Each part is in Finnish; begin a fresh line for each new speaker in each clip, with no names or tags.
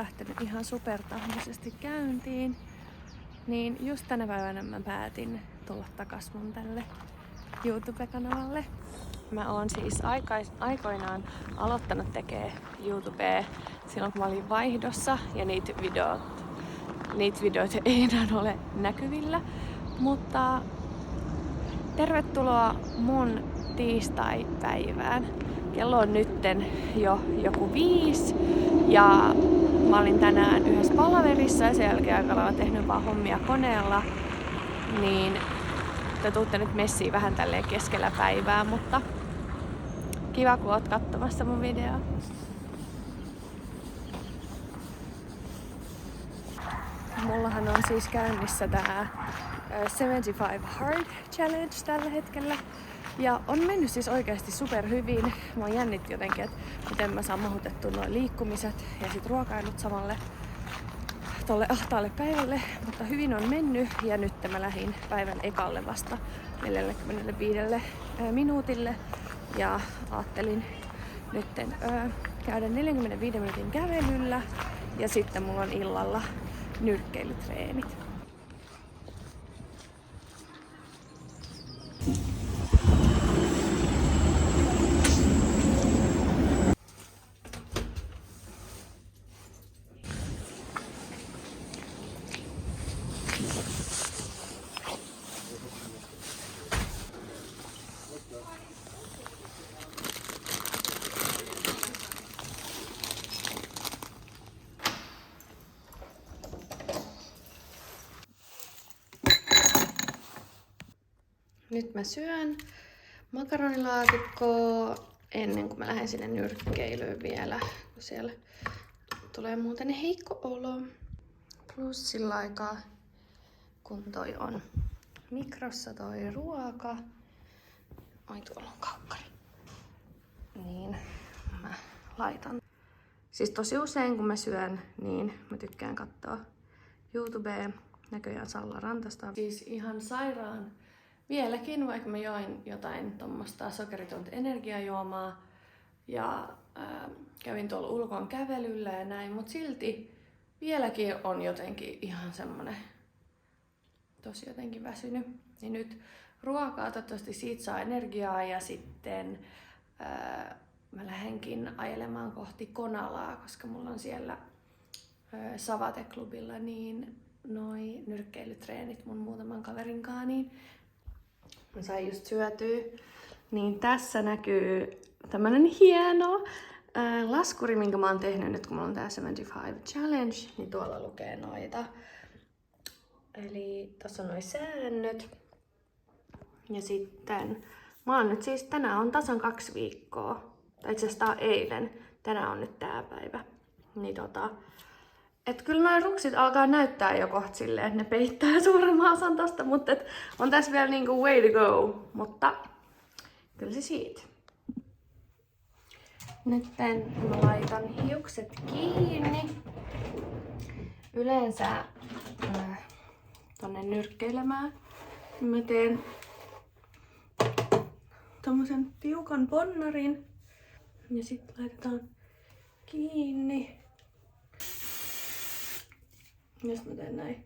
lähtenyt ihan supertahmaisesti käyntiin, niin just tänä päivänä mä päätin tulla takas mun tälle YouTube-kanavalle. Mä oon siis aikoinaan aloittanut tekee YouTubea silloin kun mä olin vaihdossa ja niitä videoita ei enää ole näkyvillä. Mutta tervetuloa mun tiistai-päivään. Kello on nytten jo joku 5 ja mä olin tänään yhdessä palaverissa ja sen jälkeen aika lailla tehnyt vaan hommia koneella. Niin te tuutte nyt messiin vähän tälleen keskellä päivää, mutta kiva kun oot katsomassa mun videoa. Mullahan on siis käynnissä tää 75 Hard Challenge tällä hetkellä. Ja on mennyt siis oikeasti super hyvin. Mua jännitti jotenkin, että miten mä saan mahutettua nuo liikkumiset ja sit ruokailut samalle tolle ahtaalle päivälle. Mutta hyvin on mennyt ja nyt mä lähdin päivän ekalle vasta 45 minuutille. Ja ajattelin nytten käydä 45 minuutin kävelyllä ja sitten mulla on illalla nyrkkeilytreenit. Nyt mä syön makaronilaatikkoa ennen kuin mä lähden sinne nyrkkeilyyn vielä, kun siellä tulee muuten heikko olo. Plus sillä aikaa, kun toi on mikrossa toi ruoka. Ai tuolla on kaukkari. Niin mä laitan. Siis tosi usein kun mä syön, niin mä tykkään katsoa YouTubea. Näköjään Salla Rantasta. Siis ihan sairaan. Vieläkin, vaikka mä join jotain tommoista sokeritonta energiajuomaa ja kävin tuolla ulkon kävelyllä ja näin, mutta silti vieläkin on jotenkin ihan semmonen tosi jotenkin väsynyt. Ja nyt ruokaa, toivottavasti siitä saa energiaa ja sitten mä lähdenkin ajelemaan kohti Konalaa, koska mulla on siellä Savate-klubilla niin noi nyrkkeilytreenit mun muutaman kaverinkaan, niin mä sain just syötyä. Niin tässä näkyy tämmönen hieno laskuri, minkä mä oon tehnyt nyt, kun mulla on tää 75 Challenge, niin tuolla lukee noita. Eli tässä on noi säännöt. Ja sitten mä oon nyt siis, tänään on tasan 2 viikkoa. Tai itse asiassa tää on eilen. Tänään on nyt tää päivä. Niin et kyllä noi ruksit alkaa näyttää jo kohta silleen, että ne peittää suuremman osan tosta, mutta on tässä vielä niinku way to go. Mutta kyllä se siitä. Nyt mä laitan hiukset kiinni. Yleensä tonne nyrkkeilemään. Mä teen tommosen tiukan ponnarin. Ja sit laitetaan kiinni. Jos mä teen näin.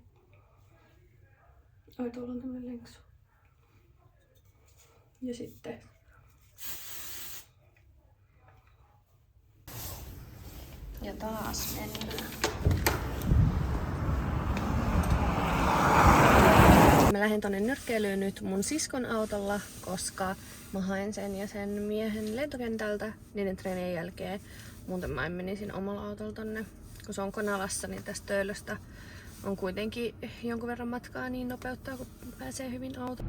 Oi, tuolla on tämmönen lenksu. Ja sitten ja taas mennään. Mä lähden tonne nyrkkeilyyn nyt mun siskon autolla, koska mä haen sen ja sen miehen lentokentältä niiden treenien jälkeen. Muuten mä menisin omalla autolla tonne. Kun se on Konalassa, niin tästä Töölöstä on kuitenkin jonkun verran matkaa, niin nopeuttaa kun pääsee hyvin autoon.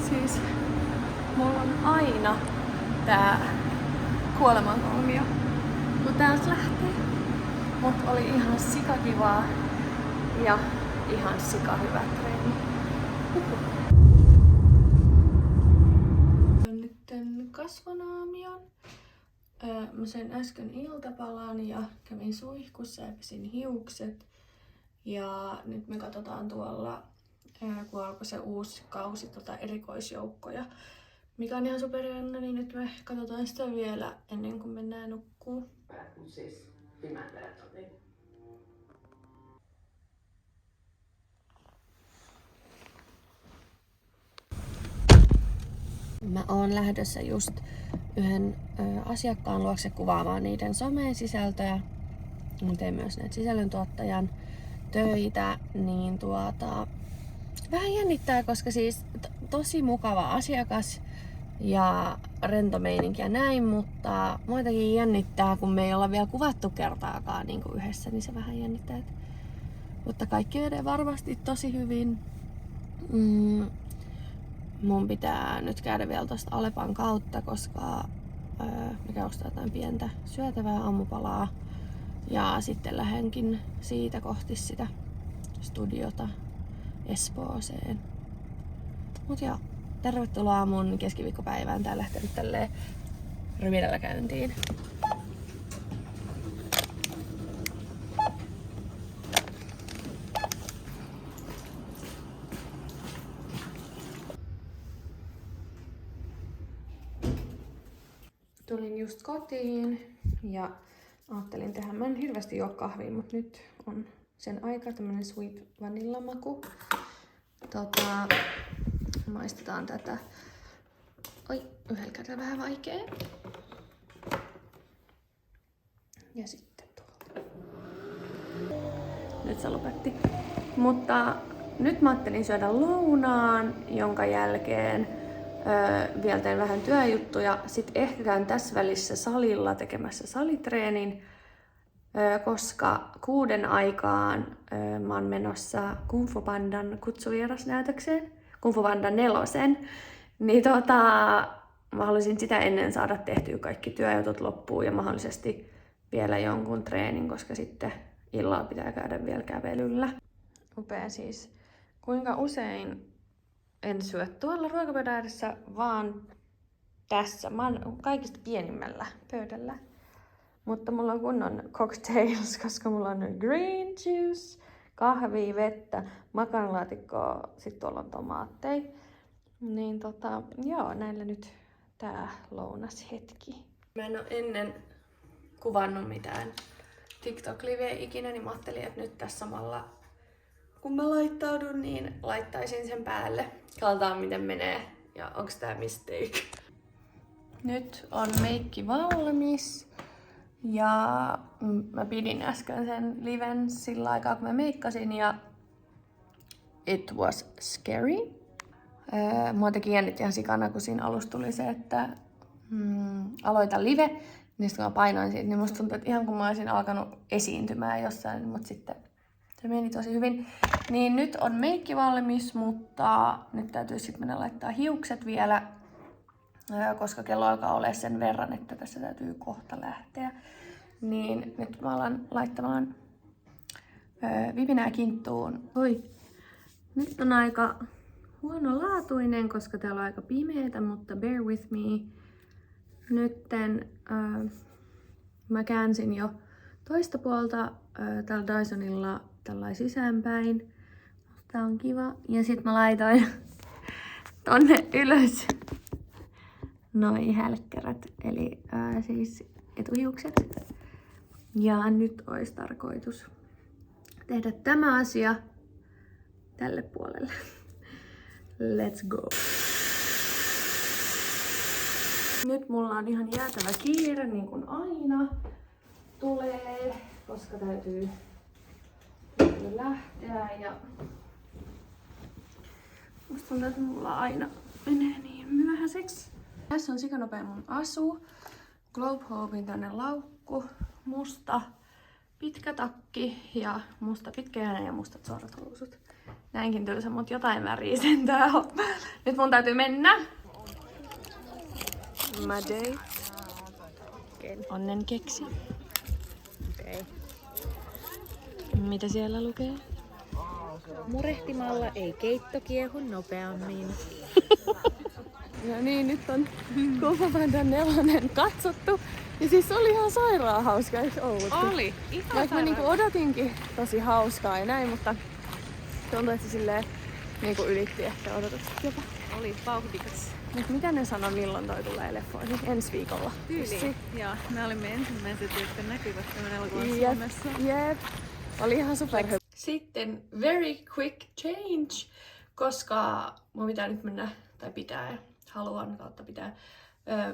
Siis mulla on aina tää kuolemankolmio, kun täältä lähtee. Mut oli ihan sikakivaa Ja ihan sika hyvä treeni. Nyt kasvonaamion. Mä söin äsken iltapalan ja kävin suihkussa ja pesin hiukset. Ja nyt me katsotaan tuolla, kun alkoi se uusi kausi erikoisjoukkoja, mikä on ihan superjännä, niin nyt me katsotaan sitä vielä ennen kuin mennään nukkuun.
Siis pimeät oli.
Mä oon lähdössä just yhden asiakkaan luokse kuvaamaan niiden someen sisältöjä. Mä teen myös näitä sisällöntuottajan töitä, niin vähän jännittää, koska siis tosi mukava asiakas ja rento meininki ja näin, mutta muitakin jännittää, kun me ei olla vielä kuvattu kertaakaan niin kuin yhdessä, niin se vähän jännittää. Mutta kaikki menee varmasti tosi hyvin. Mun pitää nyt käydä vielä tosta Alepan kautta, koska me käyn ostaa jotain pientä syötävää aamupalaa. Ja sitten lähdenkin siitä kohti sitä studiota Espooseen. Mut joo, tervetuloa mun keskiviikkopäivään. Tää lähtenyt tälleen ryminällä käyntiin. Tulin just kotiin ja ajattelin tehdä, mä en hirveästi juo kahvia, mutta nyt on sen aika, tämmönen sweet vanillamaku. Maistetaan tätä. Oi, yhdellä kädellä vähän vaikee. Ja sitten tuolta. Nyt se lopetti. Mutta nyt mä ajattelin syödä lounaan, jonka jälkeen vielä teen vähän työjuttuja. Sitten ehkä käyn tässä välissä salilla tekemässä salitreenin, koska 6 aikaan mä oon menossa Kung Fu Pandan kutsuvierasnäytökseen, Kung Fu Panda 4. Niin mä haluaisin sitä ennen saada tehtyä kaikki työjutut loppuun ja mahdollisesti vielä jonkun treenin, koska sitten illalla pitää käydä vielä kävelyllä. Upea siis. Kuinka usein en syö tuolla ruokapöydän ääressä, vaan tässä. Mä oon kaikista pienimmällä pöydällä. Mutta mulla on kunnon cocktails, koska mulla on green juice, kahvia, vettä, makaronilaatikkoa, sit tuolla on tomaatteja. Niin joo, näillä nyt tää lounashetki. Mä en oo ennen kuvannut mitään TikTok-liveä ikinä, niin mä ajattelin, että nyt tässä samalla kun mä laittaudun, niin laittaisin sen päälle. Katsotaan miten menee ja onks tää mistake. Nyt on meikki valmis. Ja mä pidin äsken sen liven sillä aikaa kun mä meikkasin ja it was scary. Mua teki jännitti ihan sikana, kun siinä alussa tuli se, että aloita live. Niin sitten kun mä painoin siitä, niin musta tuntui, että ihan kun mä olisin alkanut esiintymään jossain, mutta sitten se meni tosi hyvin. Niin nyt on meikki valmis, mutta nyt täytyy sitten mennä laittaa hiukset vielä, koska kello alkaa olla sen verran, että tässä täytyy kohta lähteä. Niin nyt mä alan laittamaan vipinää kinttuun. Oi, nyt on aika huonolaatuinen, koska täällä on aika pimeetä, mutta bear with me. Nytten mä käänsin jo toista puolta täällä Dysonilla tällainen sisäänpäin. Tää on kiva. Ja sit mä laitoin tonne ylös noi hälkkärät, eli siis etuhiukset. Ja nyt olisi tarkoitus tehdä tämä asia tälle puolelle. Let's go! Nyt mulla on ihan jäätävä kiire, niin kuin aina tulee, koska täytyy lähteä ja musta tuntuu, että mulla aina menee niin myöhäiseksi. Tässä on sikanopea mun asu, Globe Hopin tänne laukku, musta pitkä takki ja musta pitkäjänne ja mustat suorat housut. Näinkin tylsä, mutta jotain väriä sentään on. Nyt mun täytyy mennä. My date. Onnen keksi.
Okei.
Mitä siellä lukee?
Murehtimalla ei keitto kiehu nopeammin.
Ja niin, nyt on Kung Fu Panda 4 katsottu. Ja siis oli ihan sairaan hauska, eikö ollut?
Oli! Ihan
Vaikka mä niinku odotinkin tosi hauskaa ja näin, mutta tuntui, että se silleen niinku ylitti ehkä odotukset jopa.
Oli vauhdikas.
Mut mitä ne sanoo, milloin toi tulee leffoihin? Ensi viikolla.
Tyyli. Ja me olimme ensimmäiset, jotka näkyvät tämän elokuvan
Jep,
Suomessa.
jep. Oli ihan superhyvä. Sitten very quick change, koska mun pitää nyt mennä, tai haluan kautta pitää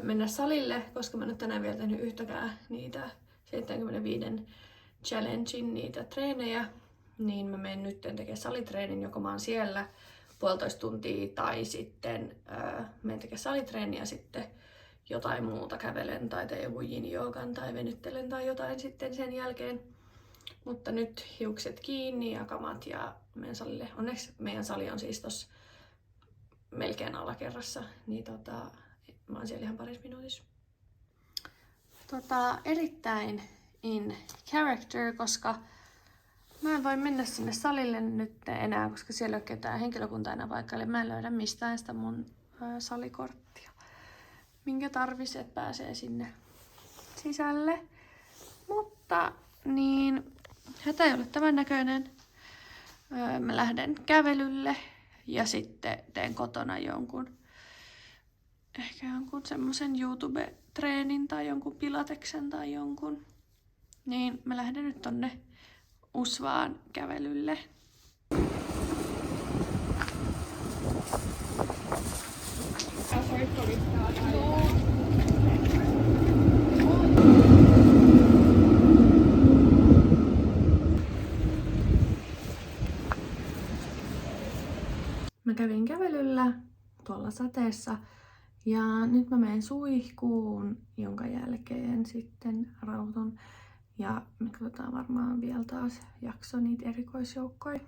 mennä salille, koska mä en ole tänään vielä tehnyt yhtäkään niitä 75 challengein niitä treenejä, niin mä menen nyt tekemään salitreenin, joko mä oon siellä 1,5 tuntia tai sitten menen tekemään salitreeniä ja sitten jotain muuta, kävelen tai teen joku yin-joogan tai venyttelen tai jotain sitten sen jälkeen. Mutta nyt hiukset kiinni ja kamat ja menen salille. Onneksi meidän sali on siis tossa melkein alakerrassa, niin mä oon siellä ihan parissa minuutissa. Erittäin in character, koska mä en voi mennä sinne salille nyt enää, koska siellä ei ole ketään henkilökuntaa enää paikalle. Mä en löydä mistään sitä mun salikorttia, minkä tarvitsisi, että pääsee sinne sisälle. Mutta niin, hätä ei ole tämän näköinen. Mä lähden kävelylle ja sitten teen kotona ehkä jonkun semmosen YouTube-treenin tai jonkun pilateksen tai jonkun. Niin mä lähden nyt tonne Usvaan kävelylle. Mä kävin kävelyllä tuolla sateessa ja nyt mä menen suihkuun, jonka jälkeen sitten rautun. Ja me katsotaan varmaan vielä taas jakso niitä erikoisjoukkoja.